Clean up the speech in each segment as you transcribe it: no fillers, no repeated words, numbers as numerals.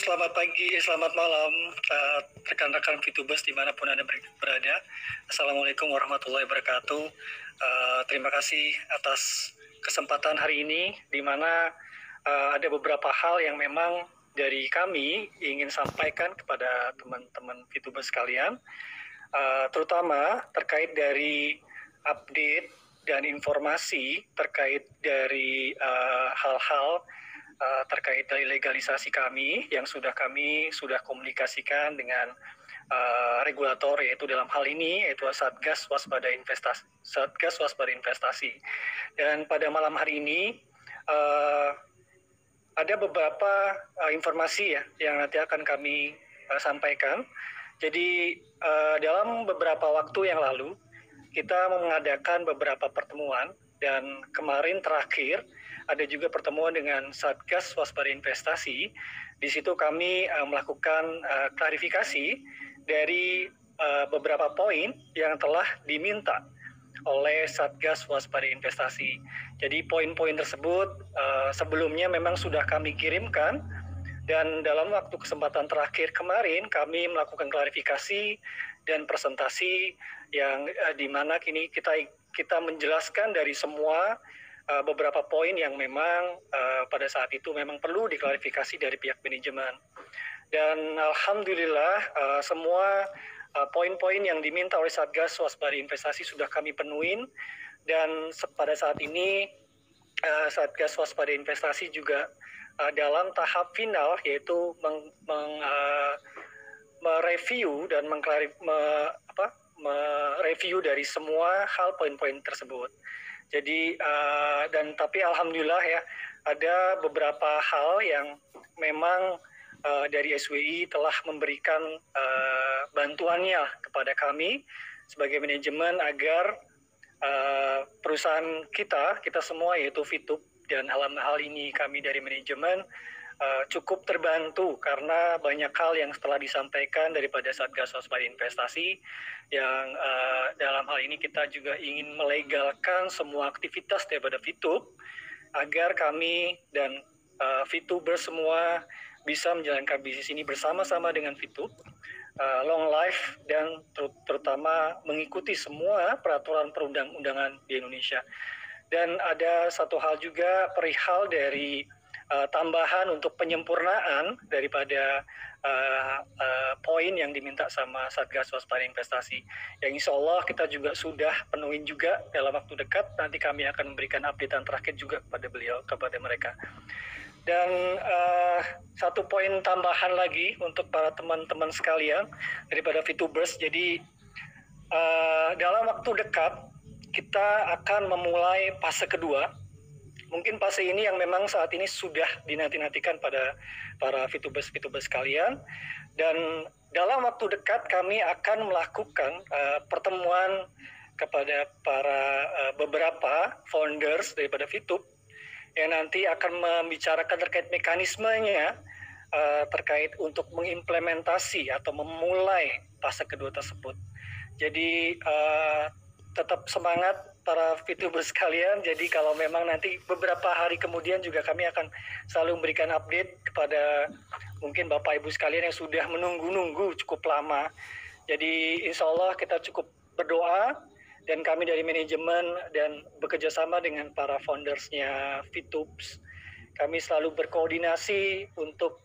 selamat pagi, selamat malam, rekan-rekan Fitubers dimanapun Anda berada. Assalamualaikum warahmatullahi wabarakatuh. Terima kasih atas kesempatan hari ini, di mana ada beberapa hal yang memang dari kami ingin sampaikan kepada teman-teman Fitubers sekalian, terutama terkait dari update dan informasi terkait dari hal-hal terkait dari legalisasi kami yang kami sudah komunikasikan dengan regulator, yaitu dalam hal ini yaitu Satgas Waspada Investasi. Dan pada malam hari ini ada beberapa informasi ya yang nanti akan kami sampaikan. Jadi dalam beberapa waktu yang lalu kita mengadakan beberapa pertemuan, dan kemarin terakhir ada juga pertemuan dengan Satgas Waspada Investasi. Di situ kami melakukan klarifikasi dari beberapa poin yang telah diminta oleh Satgas Waspada Investasi. Jadi poin-poin tersebut sebelumnya memang sudah kami kirimkan, dan dalam waktu kesempatan terakhir kemarin kami melakukan klarifikasi dan presentasi yang di mana kini kita menjelaskan dari semua beberapa poin yang memang pada saat itu memang perlu diklarifikasi dari pihak manajemen. Dan alhamdulillah semua poin-poin yang diminta oleh Satgas Waspada Investasi sudah kami penuhin, dan pada saat ini Satgas Waspada Investasi juga dalam tahap final, yaitu mereview dan mereview dari semua hal poin-poin tersebut. Jadi tapi alhamdulillah ya, ada beberapa hal yang memang dari SWI telah memberikan bantuannya kepada kami sebagai manajemen agar perusahaan kita semua, yaitu Fitub, dan hal ini kami dari manajemen cukup terbantu karena banyak hal yang setelah disampaikan daripada Satgas Waspada Investasi yang dalam hal ini kita juga ingin melegalkan semua aktivitas daripada Fitub agar kami dan Fitubers semua bisa menjalankan bisnis ini bersama-sama dengan Fitub, long life, dan terutama mengikuti semua peraturan perundang-undangan di Indonesia. Dan ada satu hal juga perihal dari tambahan untuk penyempurnaan daripada poin yang diminta sama Satgas Waspada Investasi, yang insya Allah kita juga sudah penuhin juga dalam waktu dekat. Nanti kami akan memberikan updatean terakhir juga kepada mereka. Dan satu poin tambahan lagi untuk para teman-teman sekalian daripada Fitubers. Jadi dalam waktu dekat kita akan memulai fase kedua. Mungkin fase ini yang memang saat ini sudah dinanti-nantikan pada para Fitubers sekalian. Dan dalam waktu dekat kami akan melakukan pertemuan kepada para beberapa founders daripada Fitub yang nanti akan membicarakan terkait mekanismenya terkait untuk mengimplementasi atau memulai fase kedua tersebut. Jadi tetap semangat para Fitubers sekalian. Jadi kalau memang nanti beberapa hari kemudian juga kami akan selalu memberikan update kepada mungkin Bapak Ibu sekalian yang sudah menunggu-nunggu cukup lama. Jadi insya Allah kita cukup berdoa, dan kami dari manajemen dan bekerja sama dengan para foundersnya Fitubs, kami selalu berkoordinasi untuk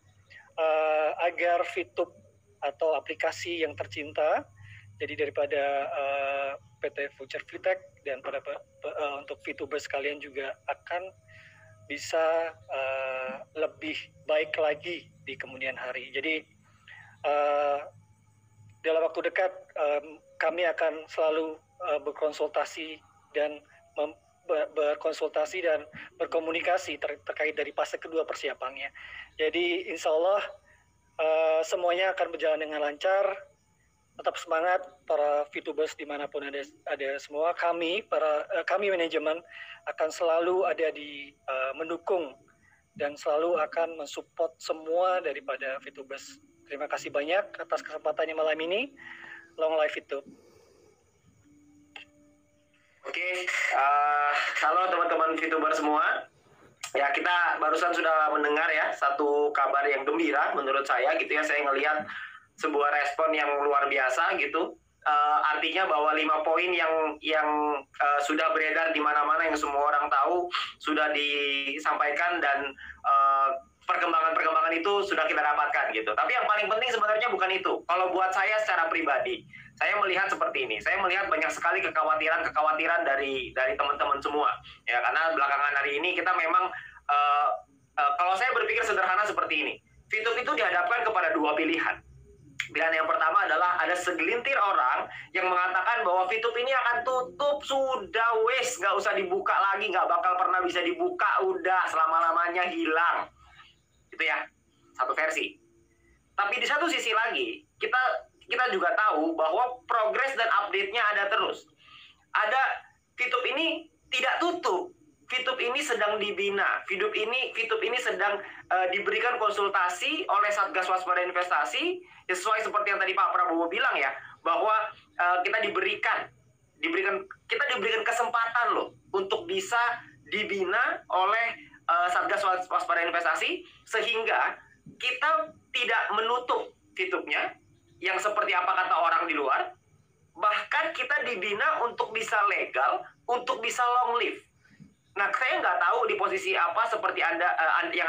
agar Fitub atau aplikasi yang tercinta, jadi daripada PT Future Fitech dan untuk Fitubers sekalian juga akan bisa lebih baik lagi di kemudian hari. Jadi dalam waktu dekat kami akan selalu berkonsultasi dan berkomunikasi terkait dari fase kedua persiapannya. Jadi insya Allah semuanya akan berjalan dengan lancar. Tetap semangat para Fitubers dimanapun ada semua. Kami manajemen akan selalu ada di mendukung dan selalu akan mensupport semua daripada Fitubers. Terima kasih banyak atas kesempatannya malam ini. Long life Fitub. Oke, halo teman-teman Fitubers semua. Ya, kita barusan sudah mendengar ya satu kabar yang gembira menurut saya gitu ya. Saya ngelihat sebuah respon yang luar biasa gitu. Artinya bahwa 5 poin yang sudah beredar di mana-mana, yang semua orang tahu, sudah disampaikan, dan perkembangan-perkembangan itu sudah kita dapatkan gitu. Tapi yang paling penting sebenarnya bukan itu. Kalau buat saya secara pribadi, saya melihat seperti ini. Saya melihat banyak sekali kekhawatiran dari teman-teman semua. Ya, karena belakangan hari ini kita memang kalau saya berpikir sederhana seperti ini. Fitup itu dihadapkan kepada dua pilihan. Pilihan yang pertama adalah ada segelintir orang yang mengatakan bahwa Fitup ini akan tutup, sudah wes, nggak usah dibuka lagi, nggak bakal pernah bisa dibuka, udah selama-lamanya hilang. Itu ya, satu versi. Tapi di satu sisi lagi, kita juga tahu bahwa progres dan update-nya ada terus. Ada Fitup ini tidak tutup. Fitup ini sedang dibina. Fitup ini sedang diberikan konsultasi oleh Satgas Waspada Investasi, sesuai seperti yang tadi Pak Prabowo bilang ya, bahwa kita diberikan kesempatan loh untuk bisa dibina oleh Satgas Waspada Investasi, sehingga kita tidak menutup Fitupnya yang seperti apa kata orang di luar, bahkan kita dibina untuk bisa legal, untuk bisa long live. Nah, saya nggak tahu di posisi apa seperti yang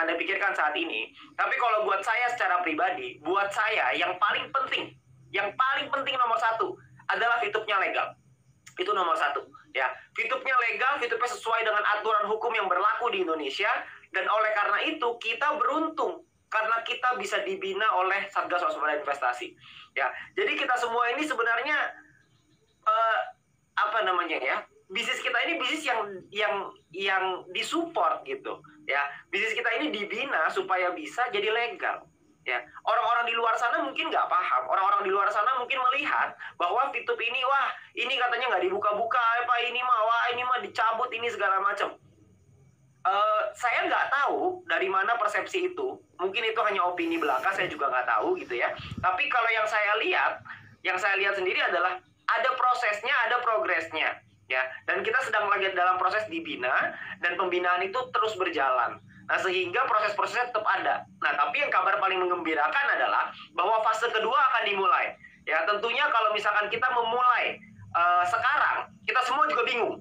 Anda pikirkan saat ini. Tapi kalau buat saya secara pribadi, buat saya yang paling penting nomor satu adalah Fitupnya legal. Itu nomor satu. Ya, Fitupnya legal, Fitupnya sesuai dengan aturan hukum yang berlaku di Indonesia. Dan oleh karena itu kita beruntung karena kita bisa dibina oleh Satgas Waspada Investasi. Ya, jadi kita semua ini sebenarnya apa namanya ya? Bisnis kita ini bisnis yang disupport gitu ya. Bisnis kita ini dibina supaya bisa jadi legal ya. Orang-orang di luar sana mungkin nggak paham, orang-orang di luar sana mungkin melihat bahwa Fitup ini, wah ini katanya nggak dibuka-buka, apa ini mah, wah ini mah dicabut, ini segala macam. Saya nggak tahu dari mana persepsi itu, mungkin itu hanya opini belaka, saya juga nggak tahu gitu ya. Tapi kalau yang saya lihat sendiri adalah ada prosesnya, ada progresnya. Ya, dan kita sedang lagi dalam proses dibina, dan pembinaan itu terus berjalan. Nah, sehingga proses-prosesnya tetap ada. Nah, tapi yang kabar paling menggembirakan adalah bahwa fase kedua akan dimulai. Ya, tentunya kalau misalkan kita memulai sekarang, kita semua juga bingung.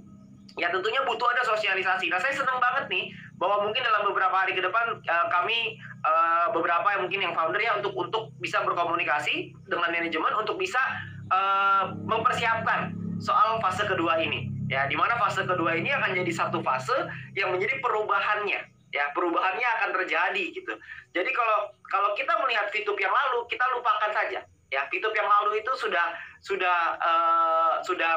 Ya, tentunya butuh ada sosialisasi. Nah, saya senang banget nih bahwa mungkin dalam beberapa hari ke depan kami beberapa yang mungkin yang founder ya untuk bisa berkomunikasi dengan manajemen untuk bisa mempersiapkan soal fase kedua ini ya, di mana fase kedua ini akan jadi satu fase yang menjadi perubahannya ya, perubahannya akan terjadi gitu. Jadi kalau kita melihat Fitup yang lalu, kita lupakan saja ya. Fitup yang lalu itu sudah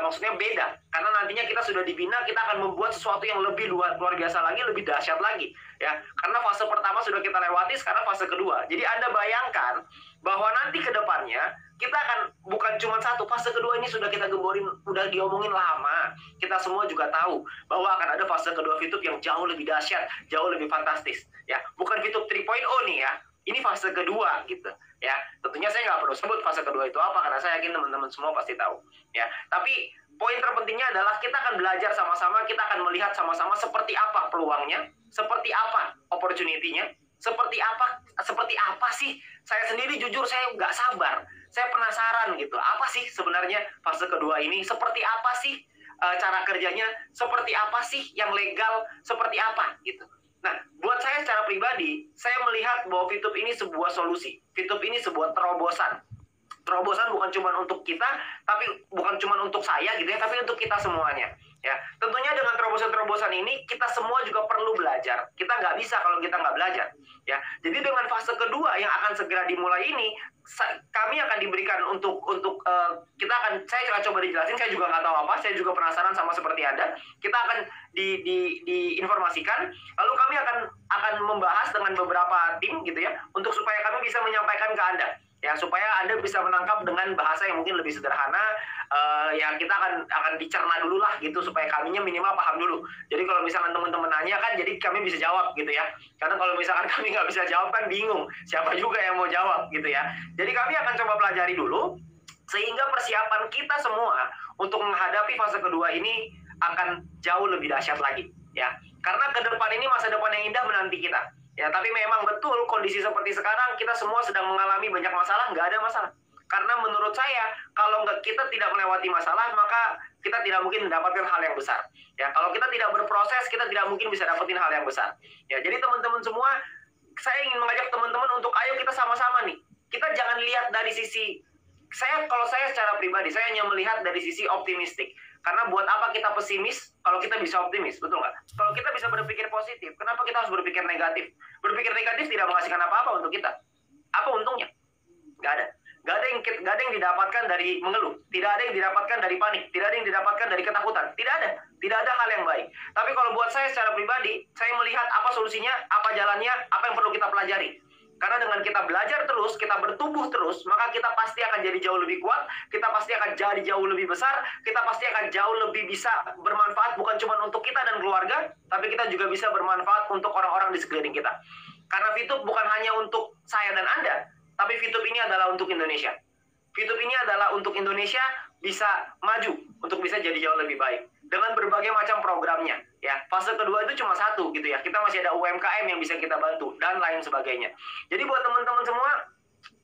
maksudnya beda, karena nantinya kita sudah dibina, kita akan membuat sesuatu yang lebih luar biasa lagi, lebih dahsyat lagi ya, karena fase pertama sudah kita lewati, sekarang fase kedua. Jadi Anda bayangkan bahwa nanti ke depannya kita akan bukan cuma satu, fase kedua ini sudah kita gemborin, udah diomongin lama. Kita semua juga tahu bahwa akan ada fase kedua Fitup yang jauh lebih dahsyat, jauh lebih fantastis ya. Bukan Fitup 3.0 nih ya, ini fase kedua gitu ya. Tentunya saya nggak perlu sebut fase kedua itu apa, karena saya yakin teman-teman semua pasti tahu ya. Tapi poin terpentingnya adalah kita akan belajar sama-sama, kita akan melihat sama-sama seperti apa peluangnya, seperti apa opportunity-nya, seperti apa sih. Saya sendiri jujur saya nggak sabar, saya penasaran gitu, apa sih sebenarnya fase kedua ini, seperti apa sih cara kerjanya, seperti apa sih yang legal, seperti apa gitu. Nah, buat saya secara pribadi, saya melihat bahwa Fitup ini sebuah solusi, Fitup ini sebuah terobosan bukan cuma untuk kita, tapi bukan cuma untuk saya gitu ya, tapi untuk kita semuanya ya. Tentunya dengan terobosan-terobosan ini kita semua juga perlu belajar. Kita nggak bisa kalau kita nggak belajar ya. Jadi dengan fase kedua yang akan segera dimulai ini, kami akan diberikan saya akan coba dijelasin. Saya juga nggak tahu apa, saya juga penasaran sama seperti Anda. Kita akan diinformasikan, lalu kami akan membahas dengan beberapa tim gitu ya, untuk supaya kami bisa menyampaikan ke Anda ya, supaya Anda bisa menangkap dengan bahasa yang mungkin lebih sederhana. Ya, kita akan dicerna dulu lah gitu, supaya kaminya minimal paham dulu. Jadi kalau misalkan teman-teman nanya kan, jadi kami bisa jawab gitu ya. Karena kalau misalkan kami nggak bisa jawab kan bingung, siapa juga yang mau jawab gitu ya. Jadi kami akan coba pelajari dulu, sehingga persiapan kita semua untuk menghadapi fase kedua ini akan jauh lebih dahsyat lagi ya. Karena ke depan ini masa depan yang indah menanti kita. Ya, tapi memang betul kondisi seperti sekarang kita semua sedang mengalami banyak masalah, nggak ada masalah. Karena menurut saya, kalau kita tidak melewati masalah, maka kita tidak mungkin mendapatkan hal yang besar. Ya, kalau kita tidak berproses, kita tidak mungkin bisa dapetin hal yang besar. Ya, jadi teman-teman semua, saya ingin mengajak teman-teman untuk ayo kita sama-sama nih. Kita jangan lihat dari sisi kalau saya secara pribadi, saya hanya melihat dari sisi optimistik. Karena buat apa kita pesimis kalau kita bisa optimis, betul nggak? Kalau kita bisa berpikir positif, kenapa kita harus berpikir negatif? Berpikir negatif tidak menghasilkan apa-apa untuk kita. Apa untungnya? Nggak ada. Nggak ada yang didapatkan dari mengeluh. Tidak ada yang didapatkan dari panik. Tidak ada yang didapatkan dari ketakutan. Tidak ada. Tidak ada hal yang baik. Tapi kalau buat saya secara pribadi, saya melihat apa solusinya, apa jalannya, apa yang perlu kita pelajari. Karena dengan kita belajar terus, kita bertumbuh terus, maka kita pasti akan jadi jauh lebih kuat, kita pasti akan jadi jauh lebih besar, kita pasti akan jauh lebih bisa bermanfaat bukan cuma untuk kita dan keluarga, tapi kita juga bisa bermanfaat untuk orang-orang di sekeliling kita. Karena Fitup bukan hanya untuk saya dan Anda, tapi Fitup ini adalah untuk Indonesia. Fitup ini adalah untuk Indonesia bisa maju, untuk bisa jadi jauh lebih baik. Dengan berbagai macam programnya. Ya, fase kedua itu cuma satu gitu ya. Kita masih ada UMKM yang bisa kita bantu dan lain sebagainya. Jadi buat teman-teman semua,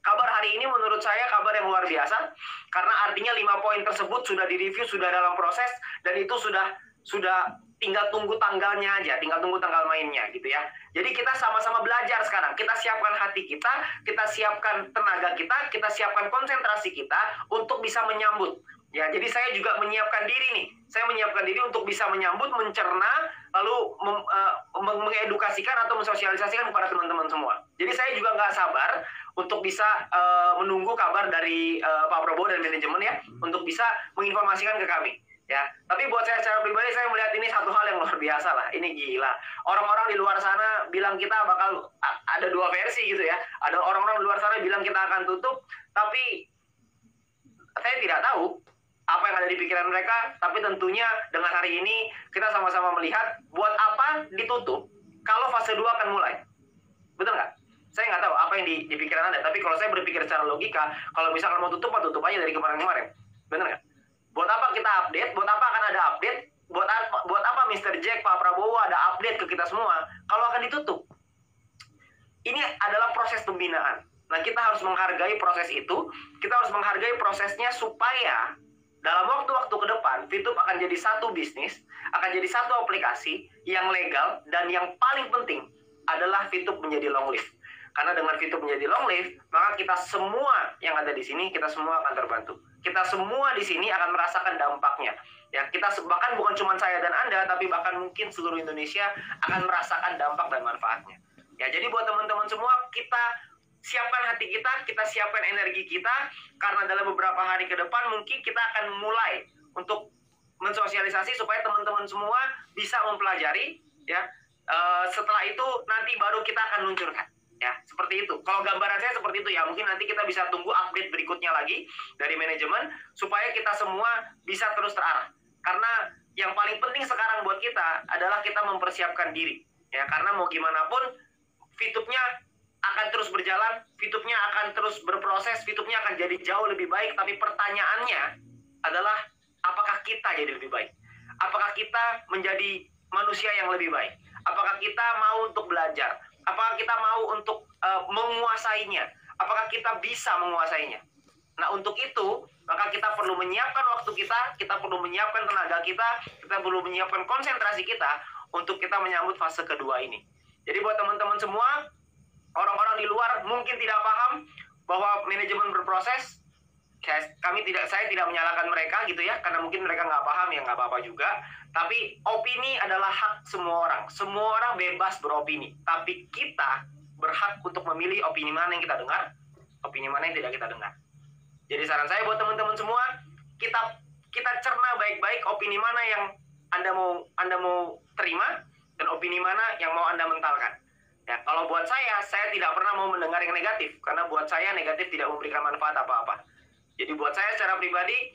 kabar hari ini menurut saya kabar yang luar biasa karena artinya 5 poin tersebut sudah direview, sudah dalam proses dan itu sudah tinggal tunggu tanggalnya aja, tinggal tunggu tanggal mainnya gitu ya. Jadi kita sama-sama belajar sekarang. Kita siapkan hati kita siapkan tenaga kita siapkan konsentrasi kita untuk bisa menyambut. Ya, jadi saya juga menyiapkan diri nih. Saya menyiapkan diri untuk bisa menyambut, mencerna, lalu mengedukasikan atau mensosialisasikan kepada teman-teman semua. Jadi saya juga nggak sabar untuk bisa menunggu kabar dari Pak Prabowo dan manajemen ya, untuk bisa menginformasikan ke kami. Ya, tapi buat saya secara pribadi saya melihat ini satu hal yang luar biasa lah. Ini gila. Orang-orang di luar sana bilang kita bakal ada dua versi gitu ya. Ada orang-orang di luar sana bilang kita akan tutup, tapi saya tidak tahu apa yang ada di pikiran mereka, tapi tentunya dengan hari ini kita sama-sama melihat buat apa ditutup kalau fase 2 akan mulai. Betul nggak? Saya nggak tahu apa yang di pikiran Anda, tapi kalau saya berpikir secara logika, kalau misalkan mau tutup aja dari kemarin-kemarin. Benar nggak? Buat apa kita update? Buat apa akan ada update? Buat apa Mr. Jack, Pak Prabowo ada update ke kita semua kalau akan ditutup? Ini adalah proses pembinaan. Nah, kita harus menghargai proses itu, kita harus menghargai prosesnya supaya dalam waktu-waktu ke depan, Fitup akan jadi satu bisnis, akan jadi satu aplikasi yang legal, dan yang paling penting adalah Fitup menjadi long live. Karena dengan Fitup menjadi long live, maka kita semua yang ada di sini, kita semua akan terbantu. Kita semua di sini akan merasakan dampaknya. Ya, kita bahkan bukan cuma saya dan Anda, tapi bahkan mungkin seluruh Indonesia akan merasakan dampak dan manfaatnya. Ya, jadi buat teman-teman semua, kita siapkan hati kita siapkan energi kita, karena dalam beberapa hari ke depan mungkin kita akan mulai untuk mensosialisasi supaya teman-teman semua bisa mempelajari, ya. Setelah itu nanti baru kita akan luncurkan, ya, seperti itu. Kalau gambaran saya seperti itu ya, mungkin nanti kita bisa tunggu update berikutnya lagi dari manajemen supaya kita semua bisa terus terarah. Karena yang paling penting sekarang buat kita adalah kita mempersiapkan diri, ya, karena mau gimana pun Fitupnya akan terus berjalan, Fitupnya akan terus berproses, Fitupnya akan jadi jauh lebih baik, tapi pertanyaannya adalah apakah kita jadi lebih baik? Apakah kita menjadi manusia yang lebih baik? Apakah kita mau untuk belajar? Apakah kita mau untuk menguasainya? Apakah kita bisa menguasainya? Nah, untuk itu, maka kita perlu menyiapkan waktu kita perlu menyiapkan tenaga kita perlu menyiapkan konsentrasi kita untuk kita menyambut fase kedua ini. Jadi buat teman-teman semua, orang-orang di luar mungkin tidak paham bahwa manajemen berproses. Saya tidak menyalahkan mereka gitu ya, karena mungkin mereka nggak paham, ya nggak apa-apa juga. Tapi opini adalah hak semua orang. Semua orang bebas beropini. Tapi kita berhak untuk memilih opini mana yang kita dengar, opini mana yang tidak kita dengar. Jadi saran saya buat teman-teman semua, kita cerna baik-baik opini mana yang Anda mau terima dan opini mana yang mau Anda mentalkan. Ya, kalau buat saya tidak pernah mau mendengar yang negatif, karena buat saya negatif tidak memberikan manfaat apa-apa. Jadi buat saya secara pribadi,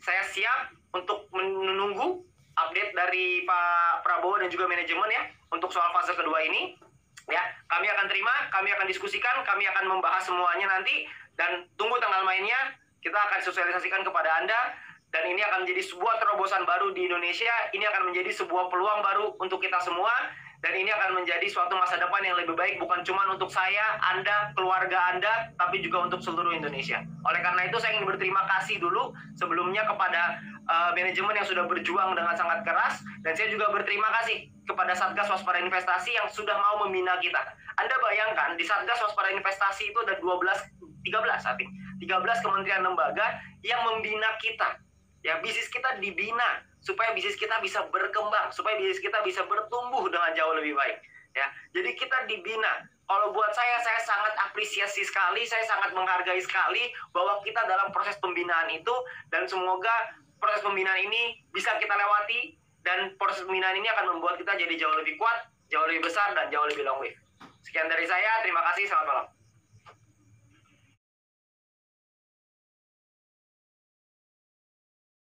saya siap untuk menunggu update dari Pak Prabowo dan juga manajemen ya, untuk soal fase kedua ini. Ya, kami akan terima, kami akan diskusikan, kami akan membahas semuanya nanti, dan tunggu tanggal mainnya, kita akan sosialisasikan kepada Anda. dan ini akan menjadi sebuah terobosan baru di Indonesia. Ini akan menjadi sebuah peluang baru untuk kita semua, dan ini akan menjadi suatu masa depan yang lebih baik bukan cuma untuk saya, Anda, keluarga Anda, tapi juga untuk seluruh Indonesia. Oleh karena itu saya ingin berterima kasih dulu sebelumnya kepada manajemen yang sudah berjuang dengan sangat keras, dan saya juga berterima kasih kepada Satgas Waspada Investasi yang sudah mau membina kita. Anda bayangkan di Satgas Waspada Investasi itu ada 13 kementerian lembaga yang membina kita. Ya, bisnis kita dibina supaya bisnis kita bisa berkembang, supaya bisnis kita bisa bertumbuh dengan jauh lebih baik. Ya, jadi kita dibina. Kalau buat saya sangat apresiasi sekali, saya sangat menghargai sekali bahwa kita dalam proses pembinaan itu, dan semoga proses pembinaan ini bisa kita lewati, dan proses pembinaan ini akan membuat kita jadi jauh lebih kuat, jauh lebih besar, dan jauh lebih long live. Sekian dari saya, terima kasih, selamat malam.